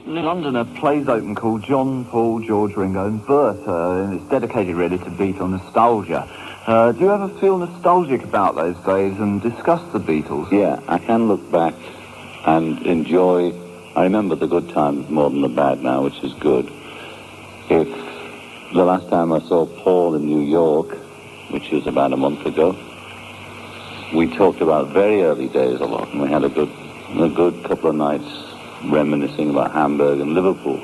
Londoner plays open called John, Paul, George, Ringo and Bert, and it's dedicated really to Beatle nostalgia. Do you ever feel nostalgic about those days and discuss the Beatles? Yeah, I can look back and enjoy. I remember the good times more than the bad now, which is good. If the last time I saw Paul in New York, which was about a month ago, we talked about very early days a lot, and we had a good couple of nights reminiscing about Hamburg and Liverpool.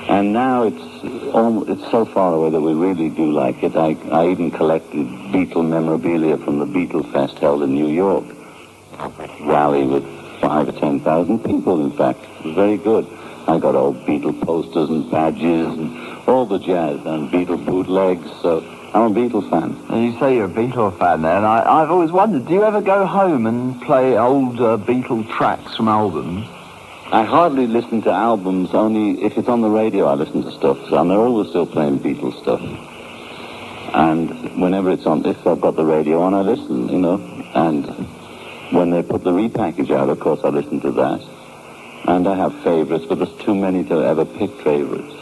And now it's so far away that we really do like it. I even collected Beatle memorabilia from the Beatle Fest held in New York. Rally with 5,000 or 10,000 people, in fact. It was very good. I got old Beatle posters and badges and all the jazz and Beatle bootlegs, so I'm a Beatle fan. You say you're a Beatle fan there, and I've always wondered, do you ever go home and play old Beatle tracks from albums? I hardly listen to albums, only if it's on the radio I listen to stuff, and they're always still playing Beatles stuff. And whenever it's on, if I've got the radio on, I listen, and when they put the repackage out, of course, I listen to that. And I have favourites, but there's too many to ever pick favourites.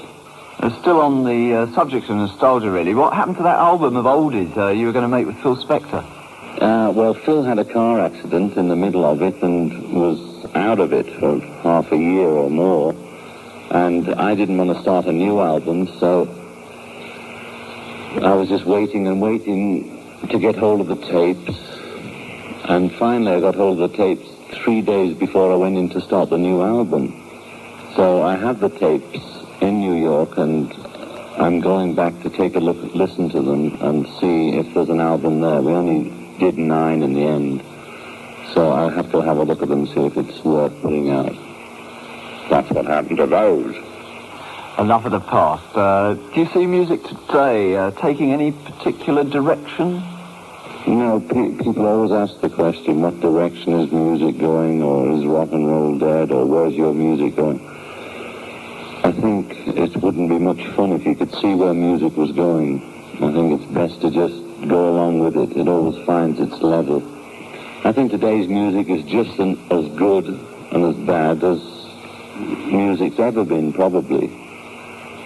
Still on the subject of nostalgia, really, what happened to that album of oldies you were going to make with Phil Spector? Well, Phil had a car accident in the middle of it and was out of it for half a year or more. And I didn't want to start a new album, so I was just waiting and waiting to get hold of the tapes. And finally I got hold of the tapes 3 days before I went in to start the new album. So I have the tapes in New York, and I'm going back to take a look, listen to them and see if there's an album there. We only did 9 in the end, so I'll have to have a look at them and see if it's worth putting out. That's what happened to those. Enough of the past. Do you see music today taking any particular direction? People always ask the question, what direction is music going, or is rock and roll dead, or where's your music going? I think it wouldn't be much fun if you could see where music was going. I think it's best to just go along with it. It always finds its level. I think today's music is just as good and as bad as music's ever been, probably.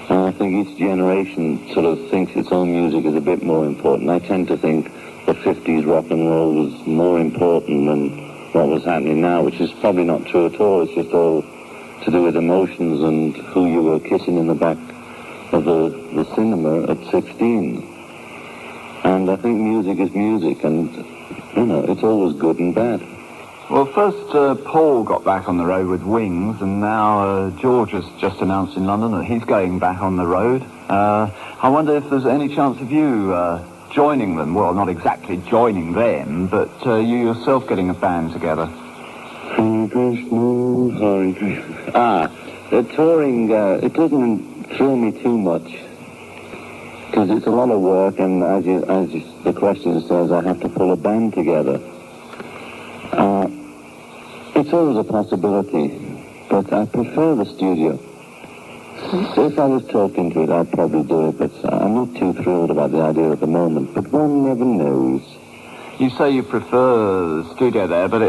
And I think each generation sort of thinks its own music is a bit more important. I tend to think the 50s rock and roll was more important than what was happening now, which is probably not true at all. It's just all to do with emotions and who you were kissing in the back of the cinema at 16. And I think music is music, and, it's always good and bad. Well, first Paul got back on the road with Wings, and now George has just announced in London that he's going back on the road. I wonder if there's any chance of you joining them. Well, not exactly joining them, but you yourself getting a band together. Hare Krishna, Hare Krishna. The touring, it doesn't thrill me too much, because it's a lot of work, and as the question says, I have to pull a band together. It's always a possibility, but I prefer the studio. If I was talking to it, I'd probably do it, but I'm not too thrilled about the idea at the moment, but one never knows. You say you prefer the studio there, but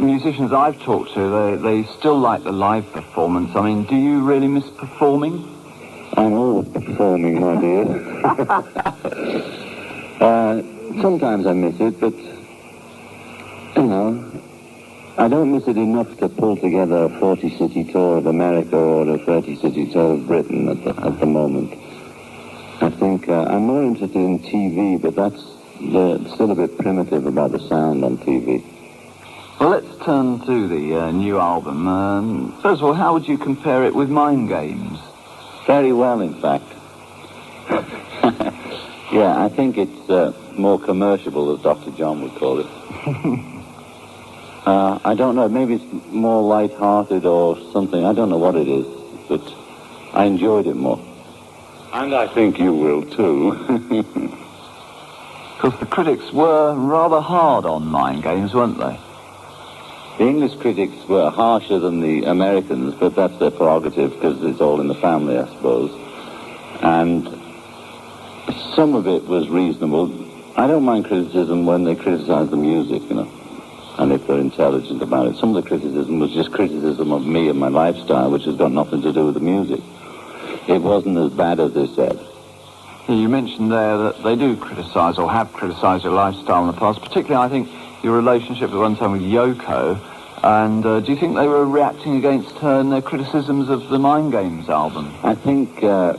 musicians I've talked to, they still like the live performance. I mean, do you really miss performing? I'm always performing, my dear. Sometimes I miss it, but, I don't miss it enough to pull together a 40-city tour of America or a 30-city tour of Britain at the moment. I think I'm more interested in TV, but that's still a bit primitive about the sound on TV. Well, let's turn to the new album. First of all, how would you compare it with Mind Games? Very well, in fact. Yeah, I think it's more commercial, as Dr. John would call it. I don't know, maybe it's more light-hearted or something. I don't know what it is, but I enjoyed it more. And I think you will, too. Because the critics were rather hard on Mind Games, weren't they? The English critics were harsher than the Americans, but that's their prerogative, because it's all in the family, I suppose. And some of it was reasonable. I don't mind criticism when they criticize the music, and if they're intelligent about it. Some of the criticism was just criticism of me and my lifestyle, which has got nothing to do with the music. It wasn't as bad as they said. You mentioned there that they do criticise or have criticised your lifestyle in the past, particularly, I think, your relationship at one time with Yoko. And do you think they were reacting against her and their criticisms of the Mind Games album? I think there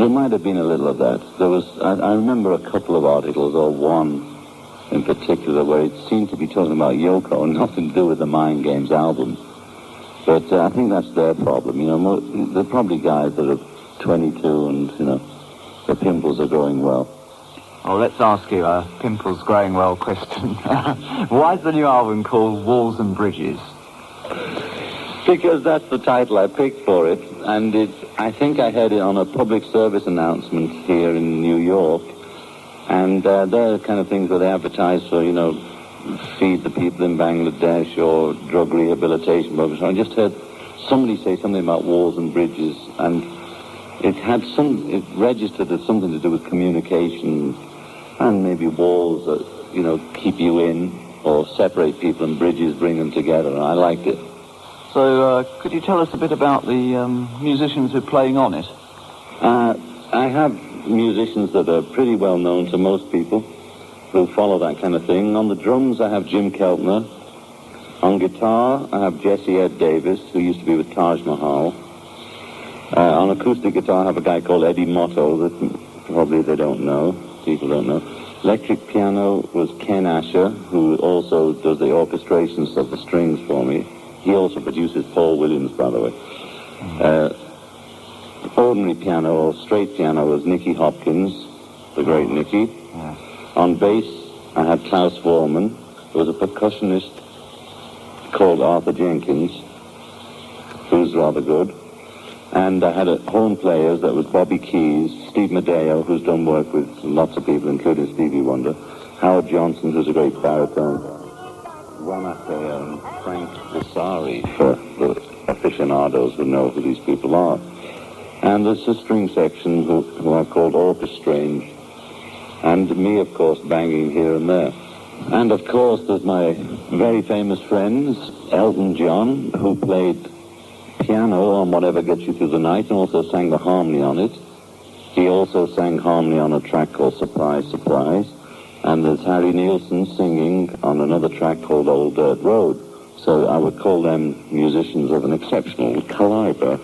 might have been a little of that. There was, I remember a couple of articles, or one in particular, where it seemed to be talking about Yoko and nothing to do with the Mind Games album. But I think that's their problem. You know, they're probably guys that are 22 and, you know, the pimples are growing well. Well, let's ask you a pimples growing well question. Why is the new album called Walls and Bridges? Because that's the title I picked for it, and I think I heard it on a public service announcement here in New York, and they're the kind of things where they advertise for, you know, feed the people in Bangladesh or drug rehabilitation programs. I just heard somebody say something about walls and bridges, and it registered as something to do with communication, and maybe walls that, you know, keep you in or separate people, and bridges bring them together, and I liked it. So could you tell us a bit about the musicians who are playing on it? I have musicians that are pretty well known to most people who follow that kind of thing. On the drums I have Jim Keltner. On guitar I have Jesse Ed Davis, who used to be with Taj Mahal. On acoustic guitar I have a guy called Eddie Motto that probably people don't know. Electric piano was Ken Asher, who also does the orchestrations of the strings for me. He also produces Paul Williams, by the way. Ordinary piano or straight piano was Nicky Hopkins, the great Nicky. Yeah. On bass I had Klaus Voormann. There was a percussionist called Arthur Jenkins, who's rather good. And I had horn players, that was Bobby Keys, Steve Medeo, who's done work with lots of people, including Stevie Wonder, Howard Johnson, who's a great baritone, Ron Acker and Frank Vasari, for the aficionados who know who these people are. And there's a string section who are called Orchestrange, and me, of course, banging here and there. And, of course, there's my very famous friends, Elton John, who played piano on Whatever Gets You Through the Night and also sang the harmony on it. He also sang harmony on a track called Surprise, Surprise. And there's Harry Nilsson singing on another track called Old Dirt Road. So I would call them musicians of an exceptional caliber.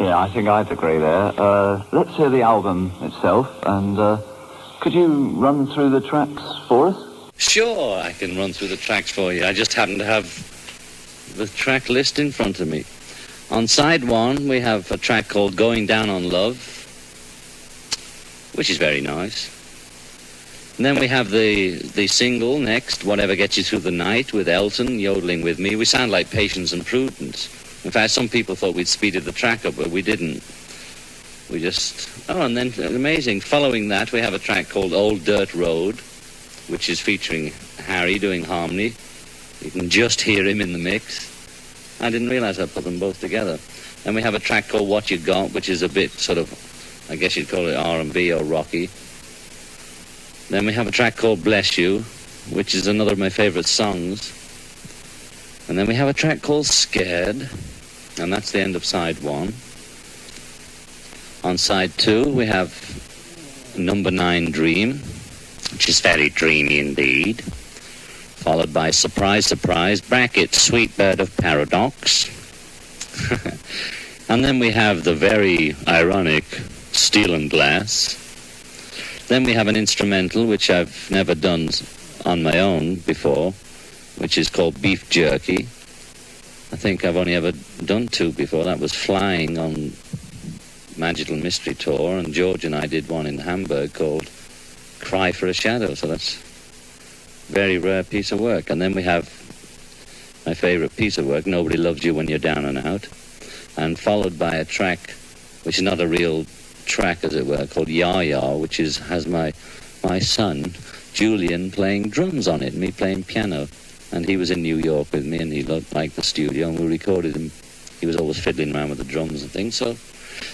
Yeah, I think I'd agree there. Let's hear the album itself, and could you run through the tracks for us? Sure, I can run through the tracks for you. I just happen to have the track list in front of me. On side one, we have a track called Going Down on Love, which is very nice. And then we have the single next, Whatever Gets You Through the Night, with Elton yodeling with me. We sound like Patience and Prudence. In fact, some people thought we'd speeded the track up, but we didn't. We just... Oh, and then, amazing, following that, we have a track called Old Dirt Road, which is featuring Harry doing harmony. You can just hear him in the mix. I didn't realize I put them both together. Then we have a track called What You Got, which is a bit sort of, I guess you'd call it R&B or rocky. Then we have a track called Bless You, which is another of my favorite songs. And then we have a track called Scared, and that's the end of side one. On side two, we have number 9, Dream, which is very dreamy indeed. Followed by Surprise, Surprise, bracket, Sweet Bird of Paradox. And then we have the very ironic Steel and Glass. Then we have an instrumental, which I've never done on my own before, which is called Beef Jerky. I think I've only ever done 2 before. That was Flying on Magical Mystery Tour, and George and I did one in Hamburg called Cry for a Shadow, so that's a very rare piece of work. And then we have my favorite piece of work, Nobody Loves You When You're Down and Out, and followed by a track, which is not a real track, as it were, called Ya Ya, which has my son, Julian, playing drums on it, and me playing piano. And he was in New York with me, and he liked the studio, and we recorded him. He was always fiddling around with the drums and things, so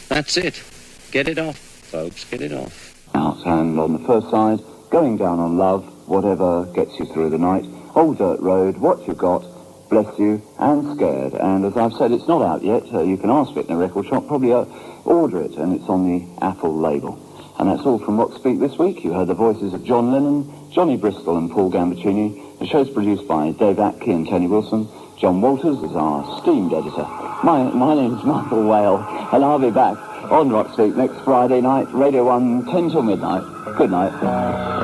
that's it. Get it off, folks, get it off. And on the first side, Going Down on Love, whatever gets you through the night. Old Dirt Road, What You Got, Bless You, and Scared. And as I've said, it's not out yet. You can ask for it in a record shop, probably order it, and it's on the Apple label. And that's all from Rock Speak this week. You heard the voices of John Lennon, Johnny Bristol and Paul Gambaccini. The show's produced by Dave Atke and Tony Wilson. John Walters is our esteemed editor. My name's Michael Wale, and I'll be back on Rock Speak next Friday night, Radio 1, 10 till midnight. Good night.